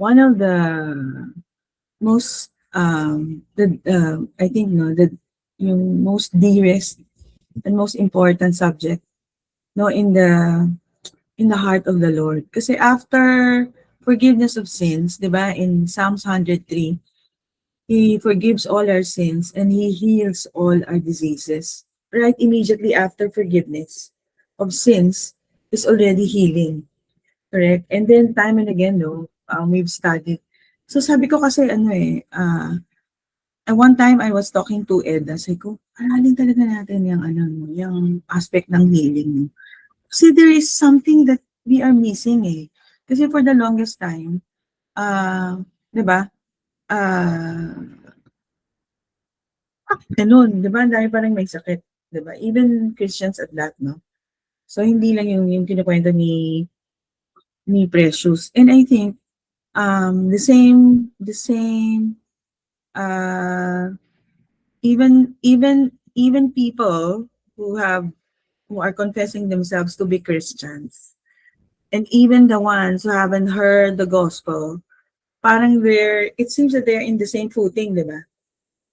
one of the most I think no the yung most dearest and most important subject no in the heart of the Lord. Kasi after forgiveness of sins, 'di ba, in Psalms 103, He forgives all our sins and He heals all our diseases. Right immediately after forgiveness of sins is already healing. Correct? And then time and again, no, we've studied. So sabi ko kasi at one time I was talking to Ed, sabi ko, aralin talaga natin yung yung aspect ng healing. No? Kasi there is something that we are missing eh. Kasi for the longest time, 'di ba? Ah, ganun, 'di ba? Dahil parang may sakit, 'di ba? Even Christians at that, no? So hindi lang yung kinukuwento ni Precious. And I think the same uh even people who are confessing themselves to be Christians and even the ones who haven't heard the gospel, parang it seems that they're in the same footing, di ba?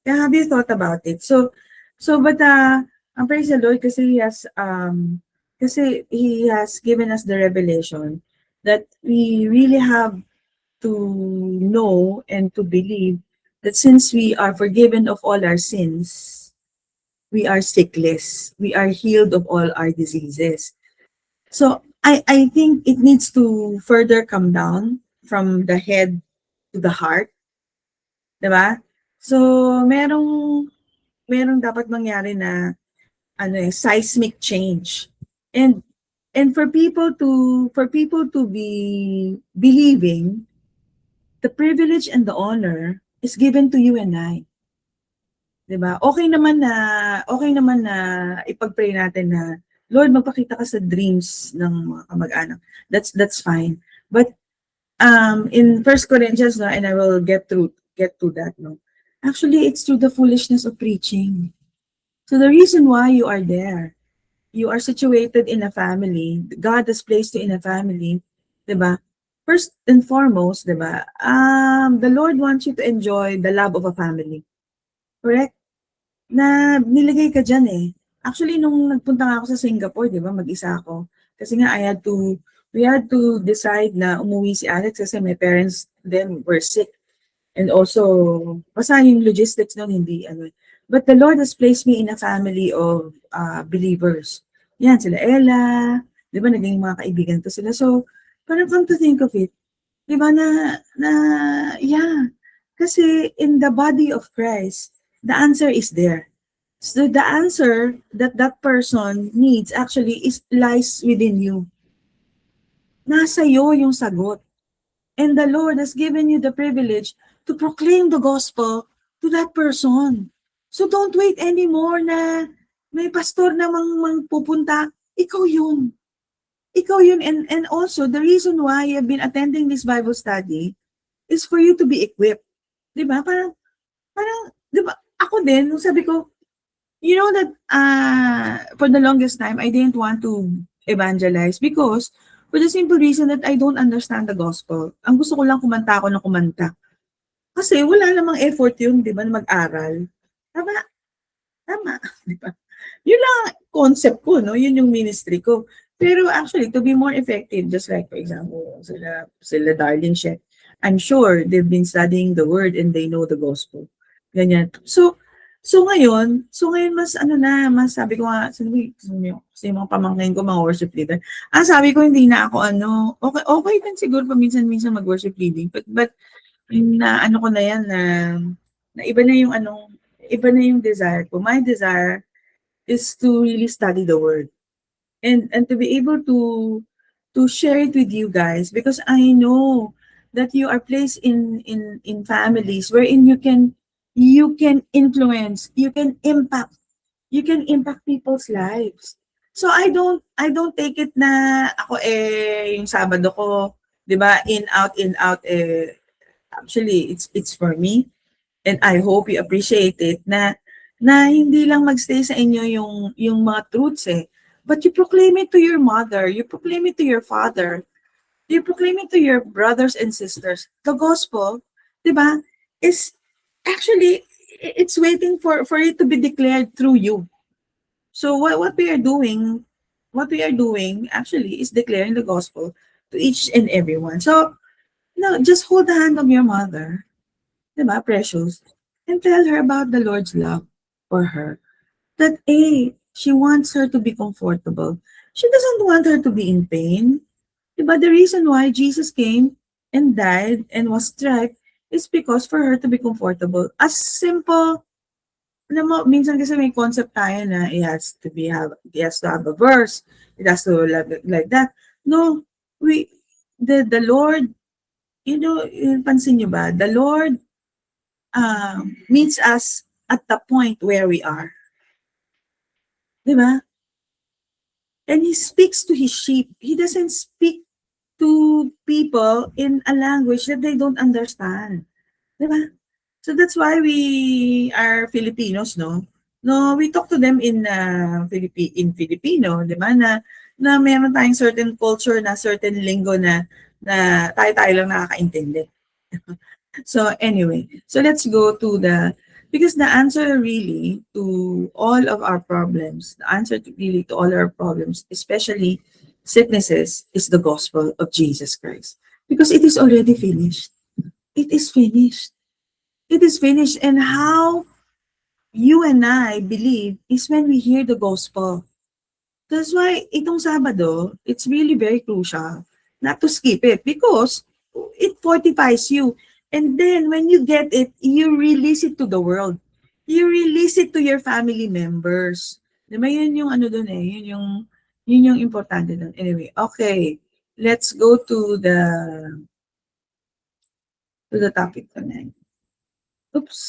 Kaya have you thought about it? But praise the Lord kasi He has given us the revelation that we really have to know and to believe that since we are forgiven of all our sins, we are sickless. We are healed of all our diseases. So I think it needs to further come down from the head to the heart, 'di ba? So merong dapat mangyari na seismic change. And for people to be believing, the privilege and the honor is given to you and I. 'Di ba? Okay naman na ipag-pray natin na, Lord, magpakita ka sa dreams ng mga kamag-anak. That's fine. But in First Corinthians, no, and I will get to that, no. Actually, it's through the foolishness of preaching. So the reason why you are there, you are situated in a family, God has placed you in a family, 'di ba? First and foremost, 'di ba? The Lord wants you to enjoy the love of a family. Correct? Na nilagay ka diyan eh. Actually, nung nagpunta nga ako sa Singapore, 'di ba, mag-isa ako. Kasi nga we had to decide na umuwi si Alex kasi my parents then were sick. And also, basta yung logistics nun hindi ano. But the Lord has placed me in a family of believers. Yan, sila Ella, 'di ba, naging mga kaibigan ko sila. So, parang come to think of it, 'di ba yeah, kasi in the body of Christ, the answer is there. So the answer that that person needs actually lies within you. Nasa iyo yung sagot. And the Lord has given you the privilege to proclaim the gospel to that person. So don't wait anymore na may pastor na pupunta. Ikaw yun. Ikaw yun. And also, the reason why I've been attending this Bible study is for you to be equipped. Diba? Parang, diba? Ako din, nung sabi ko, you know that for the longest time, I didn't want to evangelize because for the simple reason that I don't understand the gospel. Ang gusto ko lang kumanta ako ng kumanta. Kasi wala namang effort yun, di ba, na mag-aral. Tama, tama, di ba? Yun lang ang concept ko, no? Yun yung ministry ko. Pero actually, to be more effective, just like, for example, sila Darlene Sheck, I'm sure they've been studying the word and they know the gospel. Ganyan. So ngayon mas sabi ko nga sa mga pamangkin ko, mga worship leader. Sabi ko hindi na ako okay din siguro paminsan-minsan mag-worship leading. But na ko na yan na iba na yung desire ko. My desire is to really study the word and to be able to share it with you guys because I know that you are placed in families wherein you can influence, you can impact people's lives. So I don't take it na ako yung Sabado ko, 'di ba, in out actually it's for me and I hope you appreciate it na hindi lang magstay sa inyo yung mga truths but you proclaim it to your mother, you proclaim it to your father. You proclaim it to your brothers and sisters. The gospel, di ba, is actually, it's waiting for it to be declared through you. So what we are doing actually is declaring the gospel to each and everyone. So, just hold the hand of your mother, di ba, precious, and tell her about the Lord's love for her. That A, she wants her to be comfortable. She doesn't want her to be in pain. But the reason why Jesus came and died and was striped is because for her to be comfortable. As simple, alam mo, minsan kasi may concept tayo na it has to have a verse, it has to like that. No, the Lord, pansin niyo ba, the Lord meets us at the point where we are. Di ba? And He speaks to His sheep. He doesn't speak to people in a language that they don't understand. Diba? So that's why we are Filipinos, no? No, we talk to them in Filipino, di ba? Na meron tayong certain culture na certain lingo na tayo lang nakakaintindi. So anyway, so let's go to because the answer really to all of our problems, the answer really to all our problems, especially sicknesses, is the gospel of Jesus Christ. Because it is already finished. It is finished. It is finished. And how you and I believe is when we hear the gospel. That's why itong Sabado, it's really very crucial not to skip it because it fortifies you. And then when you get it, you release it to the world. You release it to your family members. Diba yun yung ano dun eh, yun yung importante dun. Anyway, okay. Let's go to the topic tonight. Oops.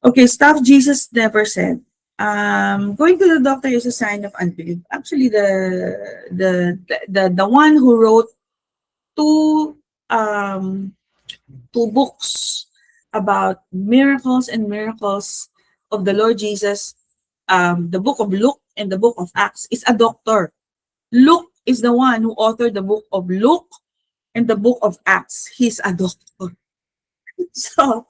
Okay, stuff Jesus never said. Going to the doctor is a sign of unbelief. Actually, the one who wrote two books about miracles of the Lord Jesus, the book of Luke and the book of Acts, is a doctor. Luke is the one who authored the book of Luke and the book of Acts. He's a doctor. So,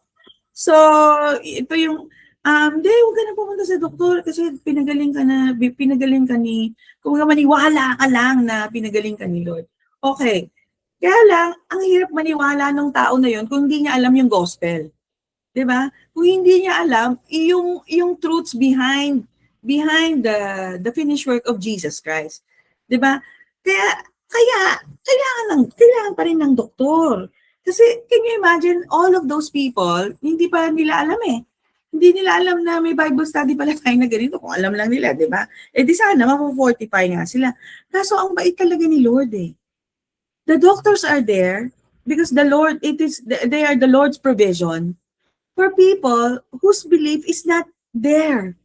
ito yung, huwag ka na pumunta sa doktor kasi pinagaling ka kung maniwala ka lang na pinagaling ka ni Lord. Okay. Kaya lang, ang hirap maniwala ng tao na yun kung hindi niya alam yung gospel. 'Di ba? Kung hindi niya alam yung truths behind the finished work of Jesus Christ. 'Di ba? Kaya kailangan pa rin ng doktor. Kasi can you imagine all of those people, hindi pa nila alam eh. Hindi nila alam na may Bible study pala tayo na ganito. Kung alam lang nila, 'di ba? Eh di sana mapo-fortify nga sila. Kaso ang bait talaga ni Lord eh. The doctors are there because they are the Lord's provision for people whose belief is not there.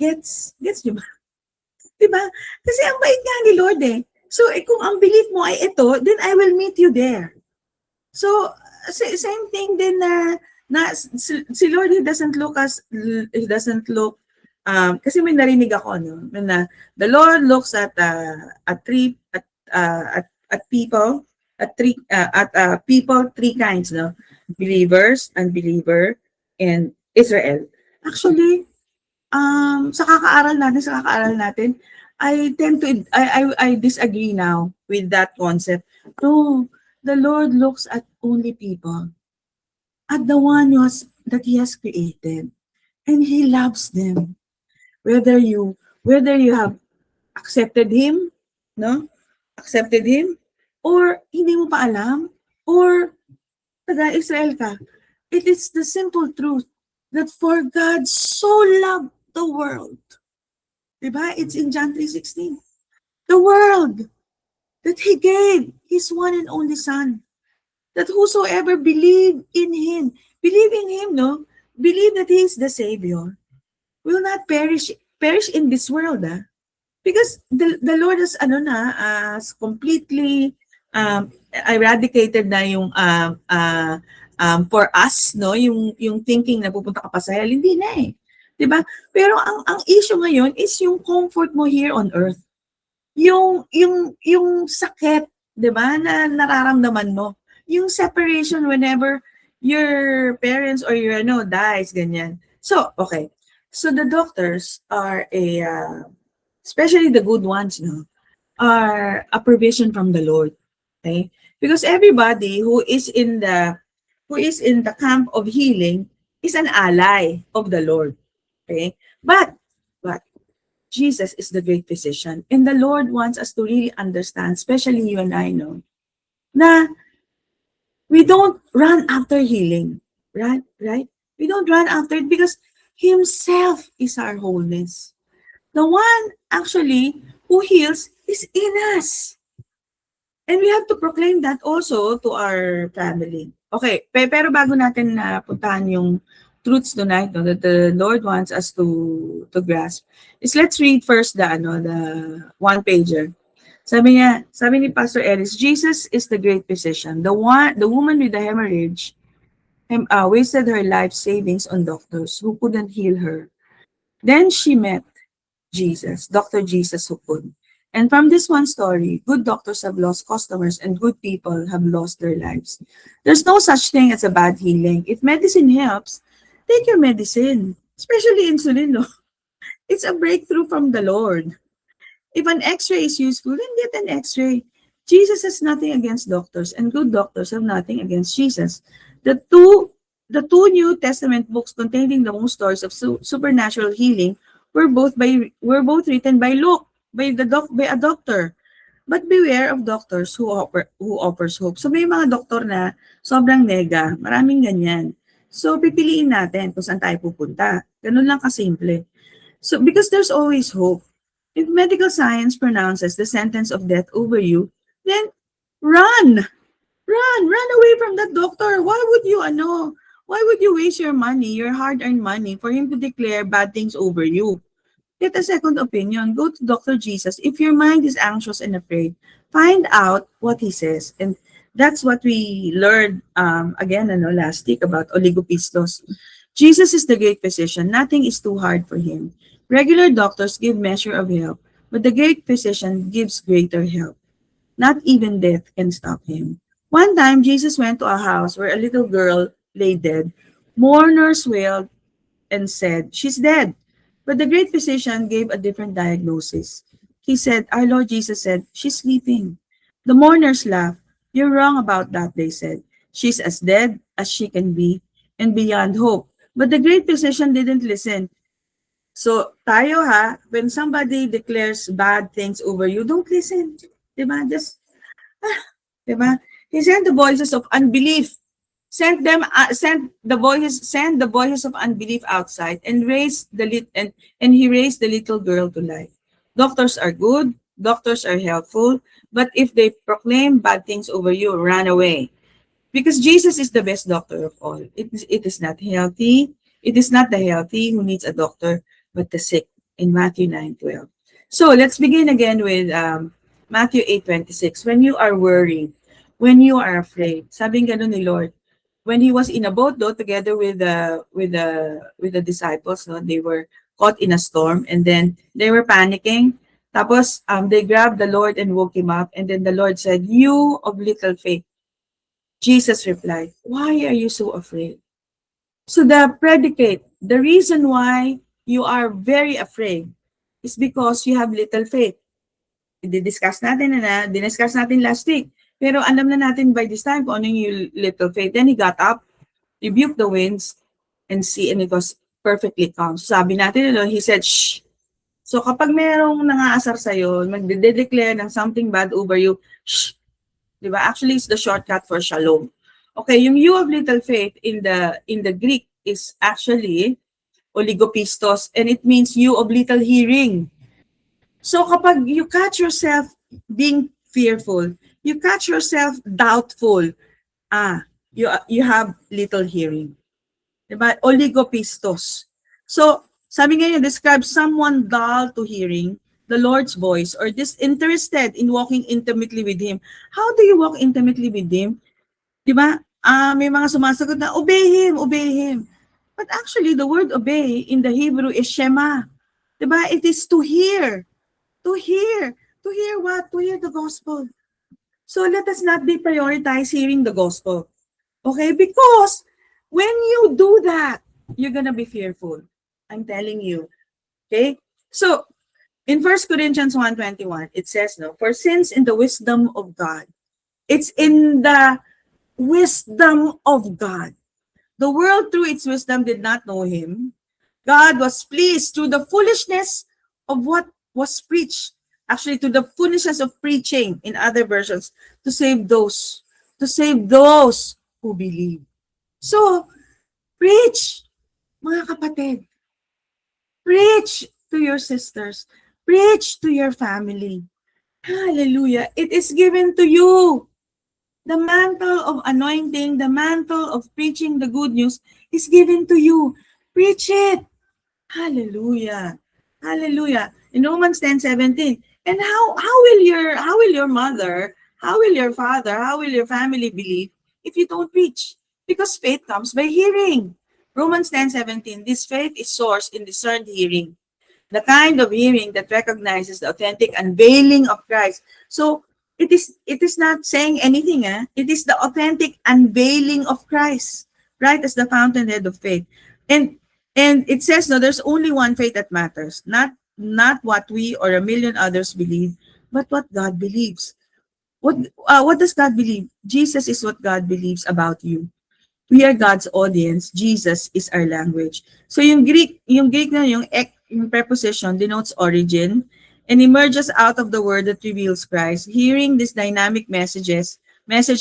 Gets nyo ba? Diba? Kasi ang bait nga ni Lord eh. So, kung ang belief mo ay ito, then I will meet you there. So, same thing din na si Lord, He doesn't look, kasi may narinig ako, no? Na the Lord looks at people three kinds, no? Believers, unbeliever, and Israel. Actually, sa kakaaral natin, I disagree now with that concept. No, the Lord looks at only people, at the one that He has created, and He loves them. Whether you have accepted Him, no? Accepted Him, or hindi mo pa alam, or taga-Israel ka. It is the simple truth that for God so loved the world. Diba? It's in John 3:16. The world that He gave His one and only Son. That whosoever believe in Him, no? Believe that He is the Savior, will not perish in this world, because the Lord has completely eradicated na yung for us, no, yung thinking na pupunta ka pa sa hell, hindi na eh. 'Di ba? Pero ang issue ngayon is yung comfort mo here on earth. yung sakit, 'di ba, na nararamdaman mo. Yung separation whenever your parents or your dies, ganyan. So, okay. So the doctors are especially the good ones, no, are a provision from the Lord. Okay? Because everybody who is in the camp of healing is an ally of the Lord. Okay? But Jesus is the great physician. And the Lord wants us to really understand, especially you and I know, na we don't run after healing. Right? Right? We don't run after it because Himself is our wholeness. The one actually who heals is in us. And we have to proclaim that also to our family. Okay, pero bago natin puntahan yung truths tonight, no, that the Lord wants us to grasp, is let's read first the one pager. Sabi ni Pastor Ellis, Jesus is the great physician. The woman with the hemorrhage wasted her life savings on doctors who couldn't heal her. Then she met Jesus, Dr. Jesus who could. And from this one story, good doctors have lost customers and good people have lost their lives. There's no such thing as a bad healing. If medicine helps, take your medicine, especially insulin. No? It's a breakthrough from the Lord. If an x-ray is useful, then get an x-ray. Jesus has nothing against doctors, and good doctors have nothing against Jesus. The two New Testament books containing the most stories of supernatural healing were both written by Luke, by a doctor. But beware of doctors who offers hope. So may mga doktor na sobrang nega, maraming ganyan. So pipiliin natin kung saan tayo pupunta. Ganun lang kasimple. So because there's always hope. If medical science pronounces the sentence of death over you, then run! Run away from that doctor. Why would you waste your money, your hard-earned money, for him to declare bad things over you? Get a second opinion. Go to Dr. Jesus. If your mind is anxious and afraid, find out what he says. And that's what we learned again last week about oligopistos. Jesus is the great physician. Nothing is too hard for him. Regular doctors give measure of help, but the great physician gives greater help. Not even death can stop him. One time, Jesus went to a house where a little girl lay dead. Mourners wailed and said, "She's dead." But the great physician gave a different diagnosis. He said, Our Lord Jesus said, "She's sleeping." The mourners laughed. "You're wrong about that," they said. "She's as dead as she can be and beyond hope." But the great physician didn't listen. So, tayo when somebody declares bad things over you, don't listen. Diba? Just, diba? He sent the voices of unbelief. Send the voices of unbelief outside and he raised the little girl to life. Doctors are good, doctors are helpful, but if they proclaim bad things over you, run away. Because Jesus is the best doctor of all. It is not healthy. It is not the healthy who needs a doctor, but the sick in Matthew 9:12. So let's begin again with Matthew 8:26. When you are worried, when you are afraid, sabing ganun ni Lord, when he was in a boat though, together with the disciples, no, they were caught in a storm and then they were panicking. Tapos they grabbed the Lord and woke him up, and then the Lord said, "You of little faith." Jesus replied, "Why are you so afraid?" So the reason why you are very afraid is because you have little faith. Diniscuss natin last week. Pero alam na natin by this time kung ano yung little faith. Then he got up, rebuked the winds, and it was perfectly calm. So sabi natin, he said, "Shh." So kapag merong nangaasar sa'yo, magde-declare ng something bad over you, shh. Diba? Actually, it's the shortcut for shalom. Okay, yung "you of little faith" in the Greek is actually oligopistos, and it means "you of little hearing." So kapag you catch yourself being fearful, you catch yourself doubtful, you have little hearing. Diba? Oligopistos. So, sabi nga describe someone dull to hearing the Lord's voice or disinterested in walking intimately with Him. How do you walk intimately with Him? Diba? May mga sumasagot na, obey Him. But actually, the word obey in the Hebrew is shema. Diba? It is to hear, To hear what? To hear the gospel. So let us not be prioritize hearing the gospel. Okay? Because when you do that, you're gonna be fearful. I'm telling you. Okay? So in 1 Corinthians 1:21, it says, no, for since in the wisdom of God, it's in the wisdom of God. The world through its wisdom did not know him. God was pleased through the foolishness of what was preached. Actually, to the foolishness of preaching in other versions, to save those who believe. So, preach, mga kapatid. Preach to your sisters. Preach to your family. Hallelujah. It is given to you. The mantle of anointing, the mantle of preaching the good news is given to you. Preach it. Hallelujah. Hallelujah. In Romans 10:17. And how will your mother, how will your father, how will your family believe if you don't preach? Because faith comes by hearing. Romans 10:17. This faith is sourced in discerned hearing. The kind of hearing that recognizes the authentic unveiling of Christ. So it is not saying anything, eh? It is the authentic unveiling of Christ, right? As the fountainhead of faith. And and it says no, there's only one faith that matters, not what we or a million others believe, but what God believes. What does God believe? Jesus is what God believes about you. We are God's audience. Jesus is our language. So yung Greek na yung preposition denotes origin and emerges out of the word that reveals Christ. Hearing these dynamic message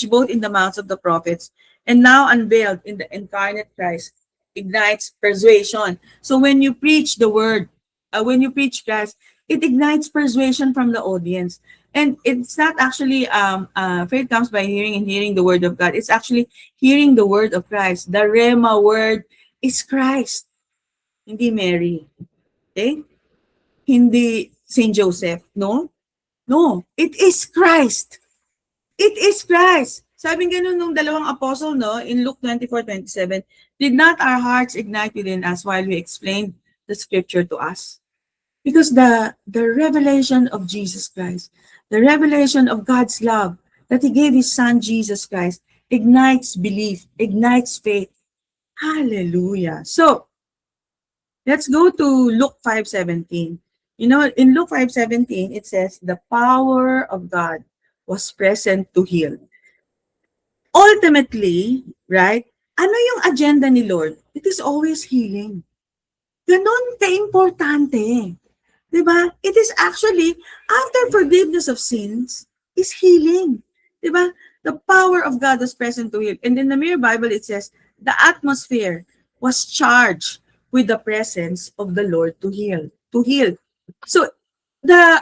both in the mouths of the prophets and now unveiled in the incarnate Christ, ignites persuasion. So when you preach the word, when you preach Christ, it ignites persuasion from the audience. And it's not actually faith comes by hearing and hearing the word of God. It's actually hearing the word of Christ. The Rhema word is Christ. Hindi Mary. Okay? Hindi Saint Joseph. No? No. It is Christ. It is Christ. Sabi ganun nung dalawang apostle, no, in Luke 24:27, did not our hearts ignite within us while we explained the scripture to us? Because the revelation of Jesus Christ, the revelation of God's love that He gave His Son Jesus Christ ignites belief, ignites faith. Hallelujah. So, let's go to Luke 5:17. You know, in Luke 5:17, it says, the power of God was present to heal. Ultimately, right, ano yung agenda ni Lord? It is always healing. Ganon ka-importante. Diba? It is actually, after forgiveness of sins, is healing. Diba? The power of God was present to heal. And in the Mirror Bible, it says, the atmosphere was charged with the presence of the Lord to heal. To heal. So, the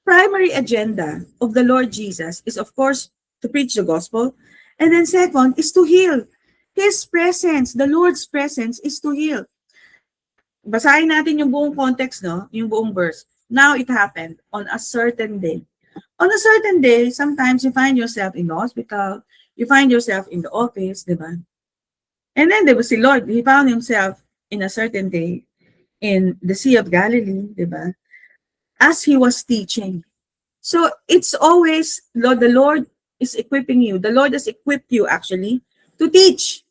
primary agenda of the Lord Jesus is, of course, to preach the gospel. And then second is to heal. His presence, the Lord's presence is to heal. Basahin natin yung buong context, no? Yung buong verse. Now it happened on a certain day. On a certain day, sometimes you find yourself in the hospital, you find yourself in the office, di ba? And then there was the Lord, He found Himself in a certain day in the Sea of Galilee, di ba? As He was teaching. So it's always, Lord, the Lord is equipping you. The Lord has equipped you actually to teach.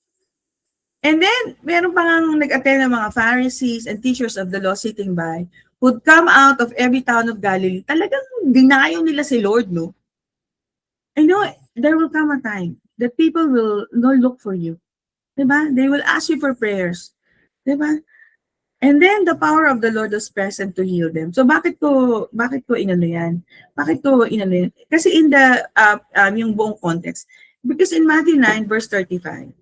And then, meron pang nag-attend ng mga Pharisees and teachers of the law sitting by who'd come out of every town of Galilee. Talagang dinayo nila si Lord, no? I know, there will come a time that people will not look for you. Diba? They will ask you for prayers. Diba? And then, the power of the Lord was present to heal them. So, bakit ko inano yan? Bakit ko inano yan? Kasi in the, yung buong context. Because in Matthew 9, verse 35,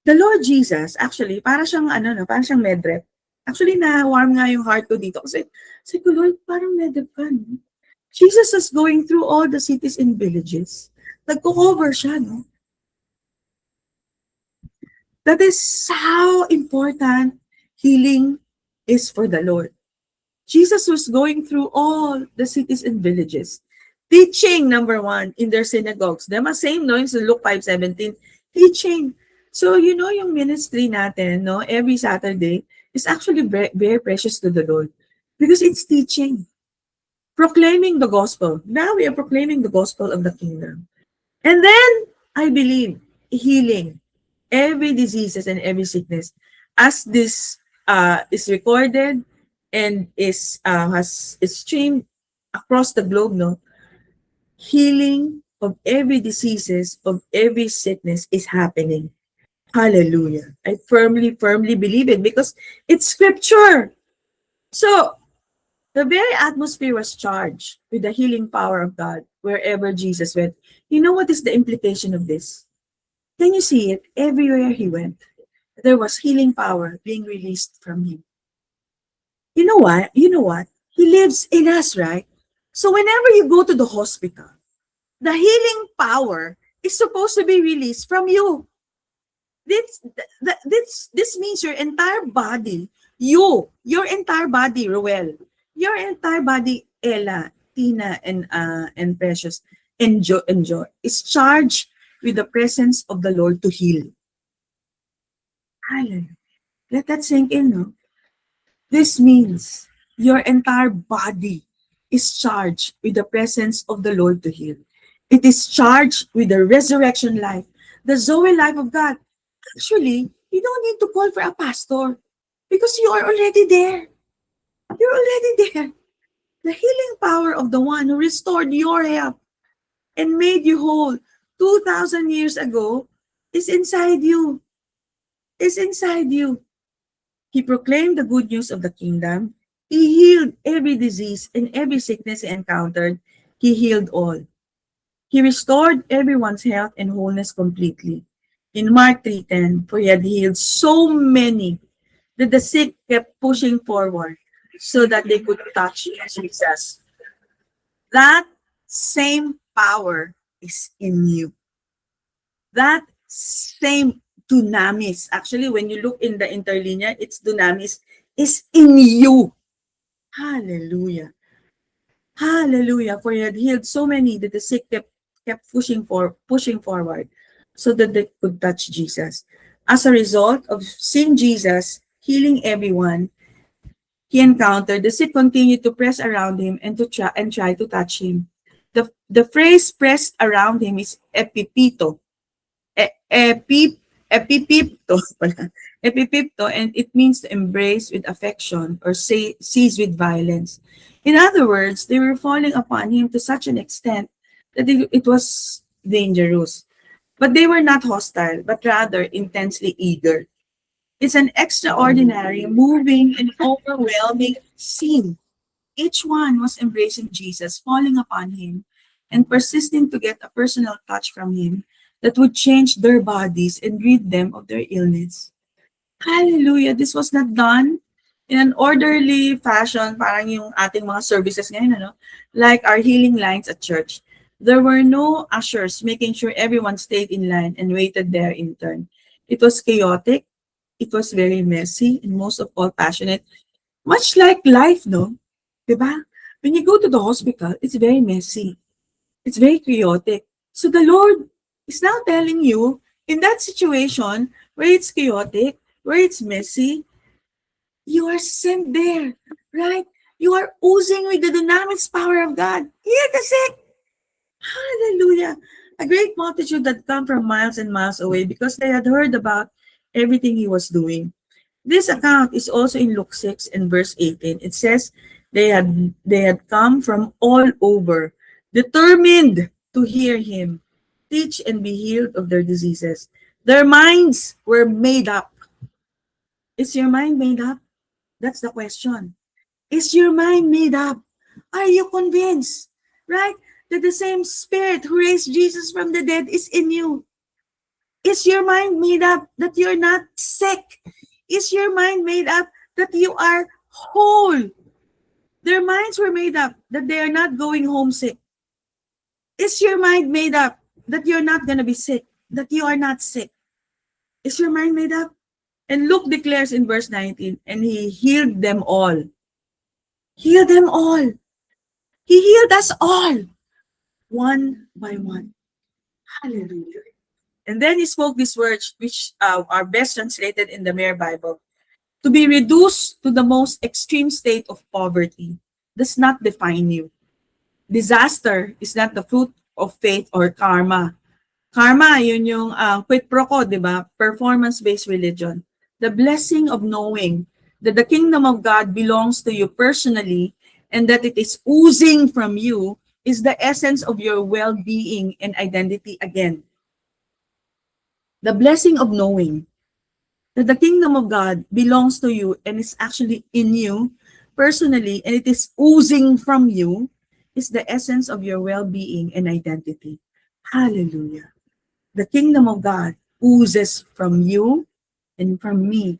the Lord Jesus, actually, para siyang, para siyang medrep. Actually, na-warm nga yung heart ko dito. Kasi ko, Lord, parang medrep ka, no? Jesus was going through all the cities and villages. Nagko-cover siya, no? That is how important healing is for the Lord. Jesus was going through all the cities and villages. Teaching, number one, in their synagogues. Diba? Same, no? In Luke 5:17. Teaching. So, you know, yung ministry natin, no, every Saturday is actually very, very precious to the Lord because it's teaching. proclaiming the gospel. Now we are proclaiming the gospel of the kingdom. And then, I believe, healing every diseases and every sickness. As this is recorded and is streamed across the globe, no, healing of every diseases, of every sickness is happening. Hallelujah. I firmly, firmly believe it because it's scripture. So the very atmosphere was charged with the healing power of God wherever Jesus went. You know what is the implication of this? Can you see it? Everywhere he went, there was healing power being released from him. You know what? You know what? He lives in us, right? So whenever you go to the hospital, the healing power is supposed to be released from you. This means your entire body, your entire body, Roel, your entire body, Ella, Tina, and Precious, enjoy, is charged with the presence of the Lord to heal. Hallelujah. Let that sink in, no? This means your entire body is charged with the presence of the Lord to heal. It is charged with the resurrection life, the Zoe life of God. Actually, you don't need to call for a pastor because you are already there. You're already there. The healing power of the one who restored your health and made you whole 2,000 years ago is inside you. Is inside you. He proclaimed the good news of the kingdom. He healed every disease and every sickness he encountered. He healed all. He restored everyone's health and wholeness completely. In Mark 3:10, for he had healed so many that the sick kept pushing forward so that they could touch Jesus. That same power is in you. That same dunamis, actually, when you look in the interlinear, it's dunamis, is in you. Hallelujah. Hallelujah. For he had healed so many that the sick kept pushing forward so that they could touch Jesus. As a result of seeing Jesus healing everyone he encountered, the sick continued to press around him and try to touch him. The phrase pressed around him is epipito. Epipipto pala. Epipipto, and it means to embrace with affection or seize with violence. In other words, they were falling upon him to such an extent that it was dangerous. But they were not hostile, but rather intensely eager. It's an extraordinary, moving, and overwhelming scene. Each one was embracing Jesus, falling upon him, and persisting to get a personal touch from him that would change their bodies and rid them of their illness. Hallelujah! This was not done in an orderly fashion, parang yung ating mga services ngayon, ano? Like our healing lines at church. There were no ushers making sure everyone stayed in line and waited their in turn. It was chaotic, it was very messy, and most of all passionate. Much like life, no? Diba? When you go to the hospital, it's very messy. It's very chaotic. So the Lord is now telling you, in that situation where it's chaotic, where it's messy, you are sent there, right? You are oozing with the dynamics power of God. Heal the sick. Hallelujah. A great multitude had come from miles and miles away because they had heard about everything he was doing. This account is also in Luke 6 and verse 18. It says they had come from all over, determined to hear him teach and be healed of their diseases. Their minds were made up. Is your mind made up? That's the question. Is your mind made up? Are you convinced, right, that the same spirit who raised Jesus from the dead is in you? Is your mind made up that you're not sick? Is your mind made up that you are whole? Their minds were made up that they are not going homesick. Is your mind made up that you're not going to be sick? That you are not sick? Is your mind made up? And Luke declares in verse 19, and he healed them all. Healed them all. He healed us all, one by one. Hallelujah. And then he spoke these words, which are best translated in the Mere Bible. To be reduced to the most extreme state of poverty does not define you. Disaster is not the fruit of faith or karma. Karma, yun yung quid pro quo, di ba? Performance-based religion. The blessing of knowing that the kingdom of God belongs to you personally and that it is oozing from you is the essence of your well-being and identity again. The blessing of knowing that the kingdom of God belongs to you and is actually in you personally and it is oozing from you is the essence of your well-being and identity. Hallelujah. The kingdom of God oozes from you and from me.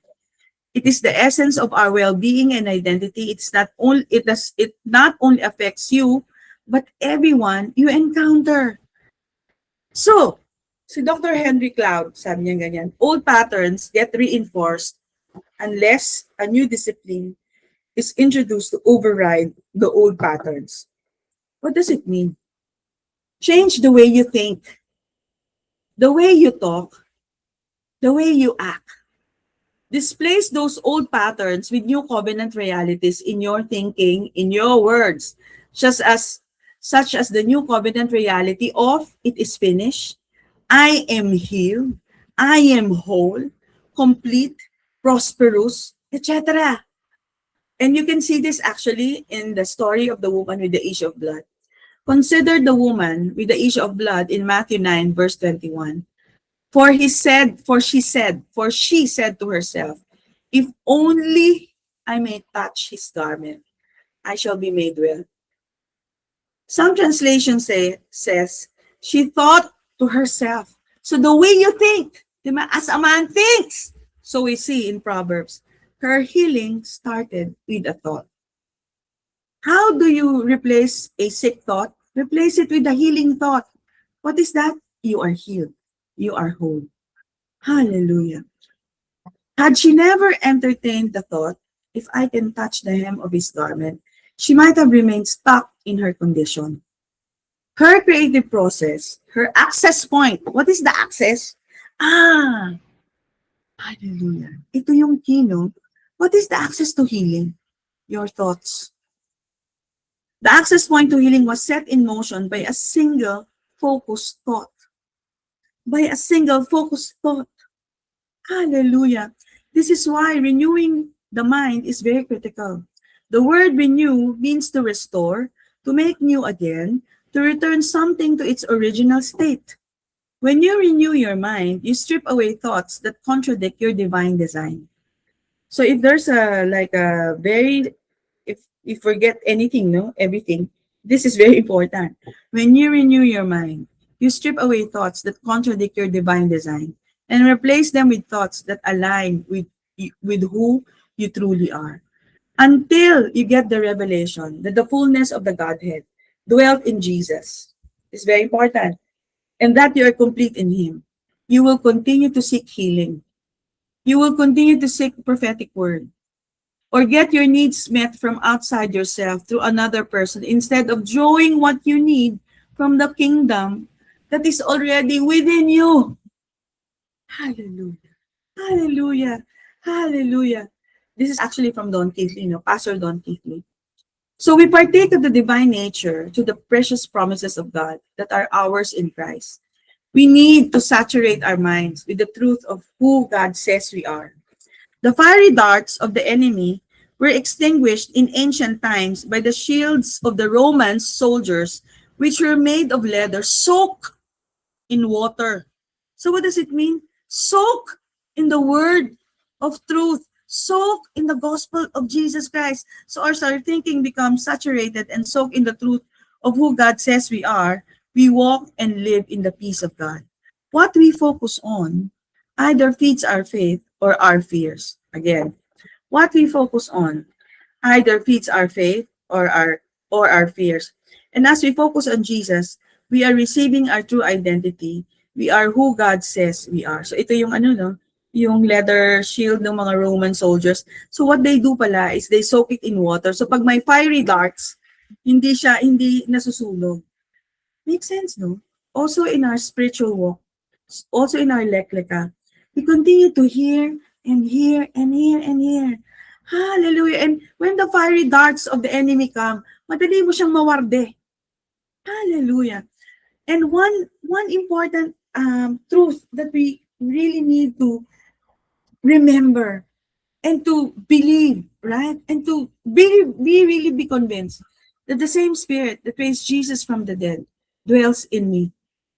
It is the essence of our well-being and identity. It not only affects you, but everyone you encounter. So, si Dr. Henry Cloud, sabi niya ganyan, old patterns get reinforced unless a new discipline is introduced to override the old patterns. What does it mean? Change the way you think, the way you talk, the way you act. Displace those old patterns with new covenant realities in your thinking, in your words, such as the new covenant reality of it is finished, I am healed, I am whole, complete, prosperous, etc. And you can see this actually in the story of the woman with the issue of blood. Consider the woman with the issue of blood in Matthew 9, verse 21. For she said to herself, if only I may touch his garment, I shall be made well. Some translations says, she thought to herself. So the way you think, as a man thinks, so we see in Proverbs, her healing started with a thought. How do you replace a sick thought? Replace it with a healing thought. What is that? You are healed. You are whole. Hallelujah. Had she never entertained the thought, if I can touch the hem of his garment, she might have remained stuck in her condition. Her creative process, her access point. What is the access? Hallelujah. Ito yung key, no? What is the access to healing? Your thoughts. The access point to healing was set in motion by a single focused thought. By a single focused thought. Hallelujah. This is why renewing the mind is very critical. The word renew means to restore, to make new again, to return something to its original state. When you renew your mind, you strip away thoughts that contradict your divine design. So if there's if you forget anything, no, everything, this is very important. When you renew your mind, you strip away thoughts that contradict your divine design and replace them with thoughts that align with who you truly are. Until you get the revelation that the fullness of the Godhead dwelt in Jesus. It's very important. And that you are complete in Him. You will continue to seek healing. You will continue to seek prophetic word. Or get your needs met from outside yourself through another person instead of drawing what you need from the kingdom that is already within you. Hallelujah. Hallelujah. Hallelujah. This is actually from Don Keathley, Pastor Don Keathley. So we partake of the divine nature to the precious promises of God that are ours in Christ. We need to saturate our minds with the truth of who God says we are. The fiery darts of the enemy were extinguished in ancient times by the shields of the Roman soldiers, which were made of leather soaked in water. So what does it mean? Soak in the word of truth. Soak in the gospel of Jesus Christ. So as our thinking becomes saturated and soaked in the truth of who God says we are, we walk and live in the peace of God. What we focus on either feeds our faith or our fears. Again, what we focus on either feeds our faith or our fears. And as we focus on Jesus, we are receiving our true identity. We are who God says we are. So ito yung yung leather shield ng mga Roman soldiers. So what they do pala is they soak it in water. So pag may fiery darts, hindi nasusunog. Makes sense, no? Also in our spiritual walk, also in our lekleka, we continue to hear and hear and hear and hear. Hallelujah. And when the fiery darts of the enemy come, madali mo siyang mawarde. Hallelujah. And one important truth that we really need to remember and to believe, right? And to be convinced that the same spirit that raised Jesus from the dead dwells in me,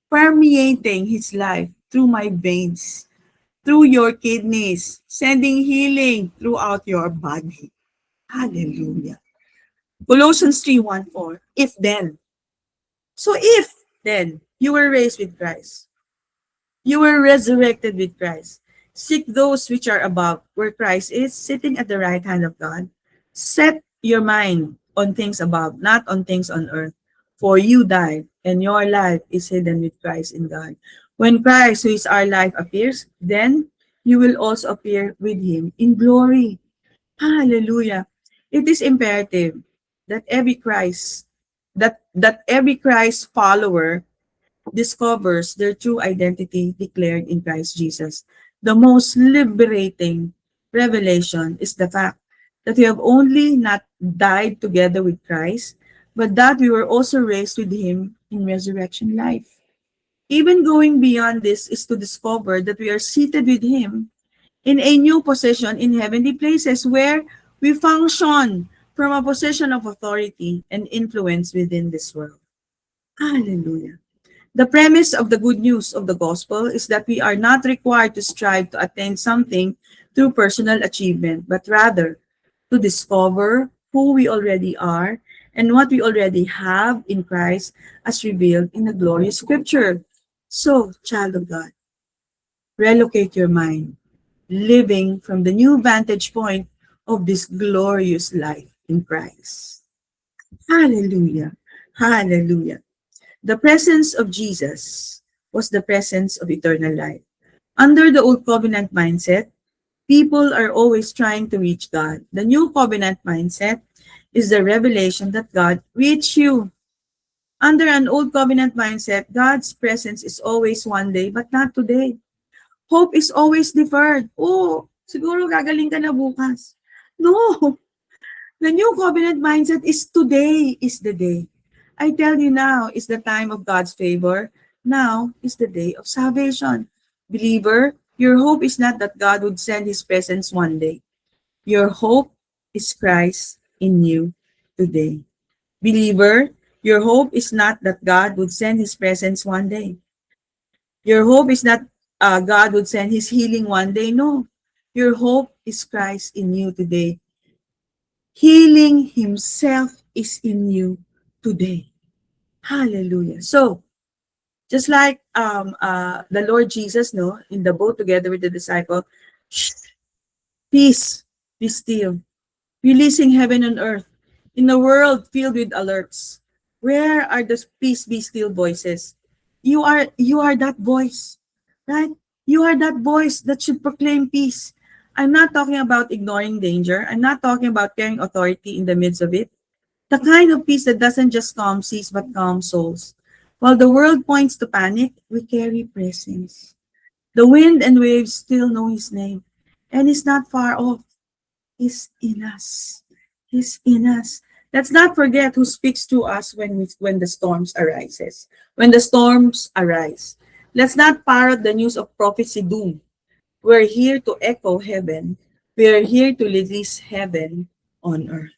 permeating his life through my veins, through your kidneys, sending healing throughout your body. Hallelujah. Colossians 3:1-4. If then. So if then you were raised with Christ, you were resurrected with Christ. Seek those which are above, where Christ is sitting at the right hand of God. Set your mind on things above, not on things on earth. For you died, and your life is hidden with Christ in God. When Christ, who is our life, appears, then you will also appear with him in glory. Hallelujah. It is imperative that every Christ follower discovers their true identity declared in Christ Jesus. The most liberating revelation is the fact that we have only not died together with Christ, but that we were also raised with him in resurrection life. Even going beyond this is to discover that we are seated with him in a new position in heavenly places where we function from a position of authority and influence within this world. Hallelujah. The premise of the good news of the gospel is that we are not required to strive to attain something through personal achievement, but rather to discover who we already are and what we already have in Christ as revealed in the glorious scripture. So, child of God, relocate your mind, living from the new vantage point of this glorious life in Christ. Hallelujah. Hallelujah. The presence of Jesus was the presence of eternal life. Under the Old Covenant mindset, people are always trying to reach God. The New Covenant mindset is the revelation that God reached you. Under an Old Covenant mindset, God's presence is always one day, but not today. Hope is always deferred. Oh, siguro gagaling ka na bukas. No, the New Covenant mindset is today is the day. I tell you, now is the time of God's favor. Now is the day of salvation. Believer, your hope is not that God would send his presence one day. Your hope is Christ in you today. Believer, your hope is not that God would send his presence one day. Your hope is not God would send his healing one day. No. Your hope is Christ in you today. Healing himself is in you today. Hallelujah. So, just like the Lord Jesus, no, in the boat together with the disciple, shh, peace, be still, releasing heaven and earth in a world filled with alerts. Where are the peace be still voices? You are that voice, right? You are that voice that should proclaim peace. I'm not talking about ignoring danger. I'm not talking about carrying authority in the midst of it. The kind of peace that doesn't just calm seas but calm souls. While the world points to panic, we carry presence. The wind and waves still know his name, and he's not far off. He's in us. He's in us. Let's not forget who speaks to us when the storms arises. When the storms arise. Let's not parrot the news of prophecy doom. We're here to echo heaven. We're here to release heaven on earth.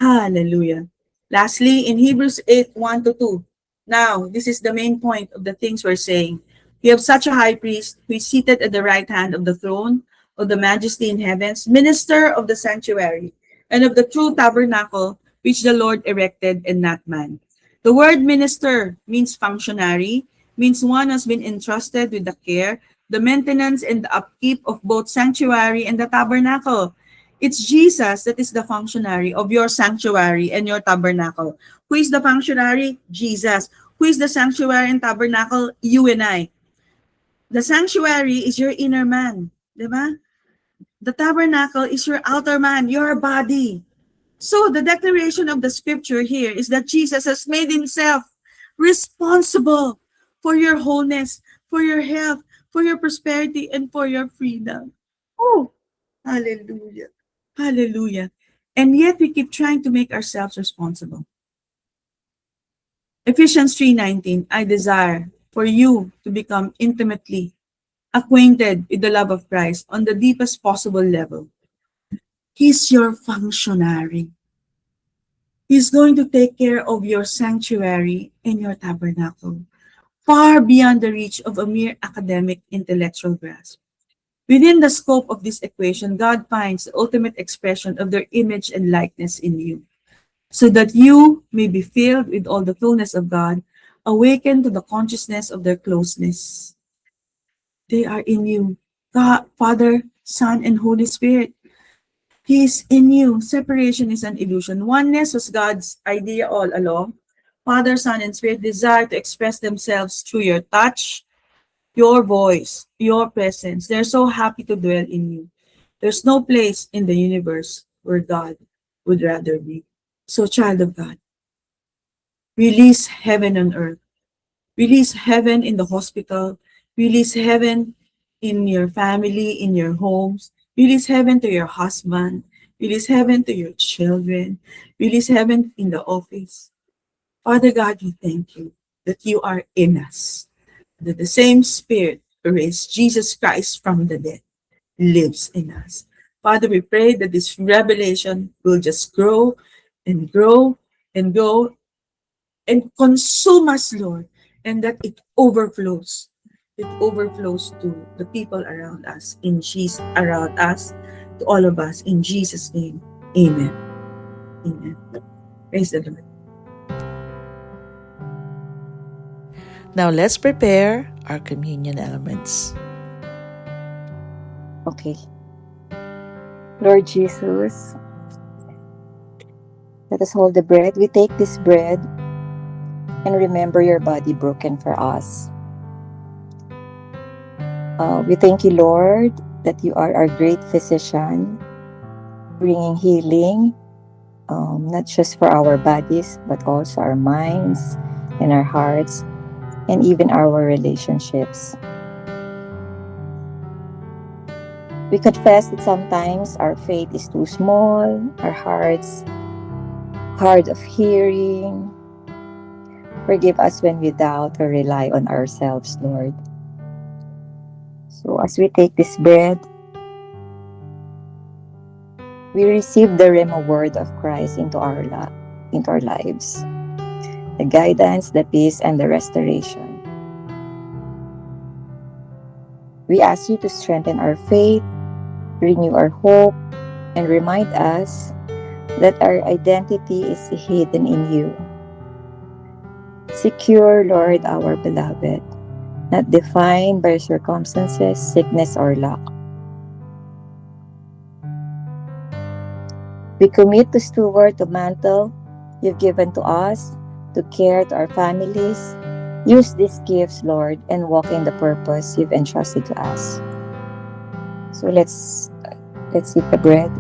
Hallelujah. Lastly, in Hebrews 8:1-2. Now, this is the main point of the things we're saying. We have such a high priest who is seated at the right hand of the throne of the majesty in heavens, minister of the sanctuary, and of the true tabernacle which the Lord erected and not man. The word minister means functionary, means one has been entrusted with the care, the maintenance, and the upkeep of both sanctuary and the tabernacle. It's Jesus that is the functionary of your sanctuary and your tabernacle. Who is the functionary? Jesus. Who is the sanctuary and tabernacle? You and I. The sanctuary is your inner man. Diba? The tabernacle is your outer man, your body. So the declaration of the scripture here is that Jesus has made himself responsible for your wholeness, for your health, for your prosperity, and for your freedom. Oh, hallelujah. Hallelujah. And yet we keep trying to make ourselves responsible. Ephesians 3:19, I desire for you to become intimately acquainted with the love of Christ on the deepest possible level. He's your functionary. He's going to take care of your sanctuary and your tabernacle, far beyond the reach of a mere academic intellectual grasp. Within the scope of this equation, God finds the ultimate expression of their image and likeness in you, so that you may be filled with all the fullness of God, awakened to the consciousness of their closeness. They are in you. God, Father, Son, and Holy Spirit. He is in you. Separation is an illusion. Oneness was God's idea all along. Father, Son, and Spirit desire to express themselves through your touch, your voice, your presence. They're so happy to dwell in you. There's no place in the universe where God would rather be. So, child of God, release heaven on earth. Release heaven in the hospital. Release heaven in your family, in your homes. Release heaven to your husband. Release heaven to your children. Release heaven in the office. Father God, we thank you that you are in us, that the same Spirit who raised Jesus Christ from the dead lives in us. Father, we pray that this revelation will just grow and grow and grow and consume us, Lord, and that it overflows. It overflows to the people around us, around us, to all of us, in Jesus' name. Amen. Amen. Praise the Lord. Now let's prepare our communion elements. Okay. Lord Jesus, let us hold the bread. We take this bread and remember your body broken for us. We thank you, Lord, that you are our great physician, bringing healing, not just for our bodies, but also our minds and our hearts, and even our relationships. We confess that sometimes our faith is too small, our hearts hard of hearing. Forgive us when we doubt or rely on ourselves, Lord. So as we take this bread, we receive the Rhema word of Christ into our lives, the guidance, the peace, and the restoration. We ask you to strengthen our faith, renew our hope, and remind us that our identity is hidden in you. Secure, Lord, our beloved, not defined by circumstances, sickness, or luck. We commit to steward the mantle you've given to us, to care to our families. Use these gifts, Lord, and walk in the purpose you've entrusted to us. So let's eat the bread.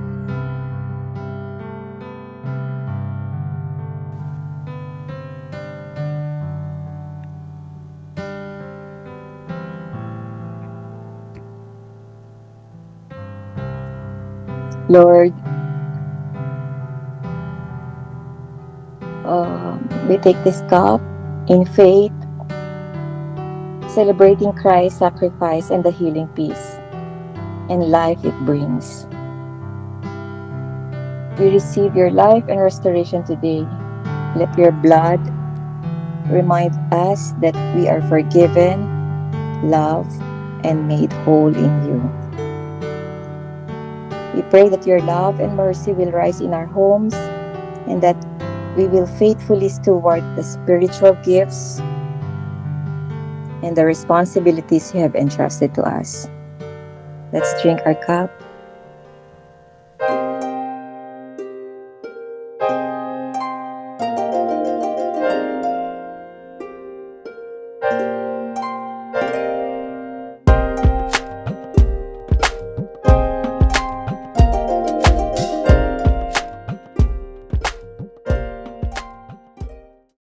Lord, we take this cup in faith, celebrating Christ's sacrifice and the healing peace and life it brings. We receive your life and restoration today. Let your blood remind us that we are forgiven, loved, and made whole in you. We pray that your love and mercy will rise in our homes and that we will faithfully steward the spiritual gifts and the responsibilities you have entrusted to us. Let's drink our cup.